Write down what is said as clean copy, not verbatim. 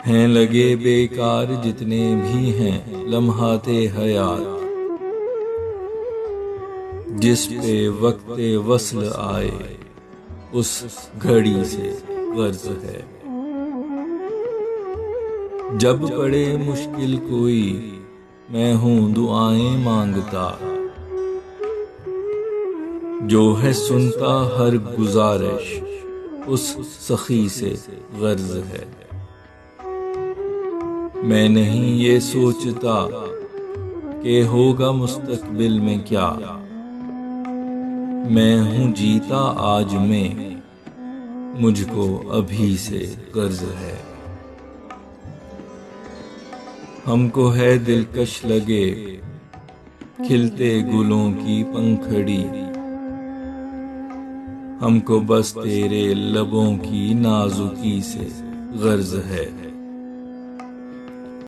ہیں لگے بیکار جتنے بھی ہیں لمحات حیات، جس پہ وقت وصل آئے اس گھڑی سے غرض ہے۔ جب پڑے مشکل کوئی میں ہوں دعائیں مانگتا، جو ہے سنتا ہر گزارش اس سخی سے غرض ہے۔ میں نہیں یہ سوچتا کہ ہوگا مستقبل میں کیا، میں ہوں جیتا آج میں، مجھ کو ابھی سے غرض ہے۔ ہم کو ہے دلکش لگے کھلتے گلوں کی پنکھڑی، ہم کو بس تیرے لبوں کی نازکی سے غرض ہے۔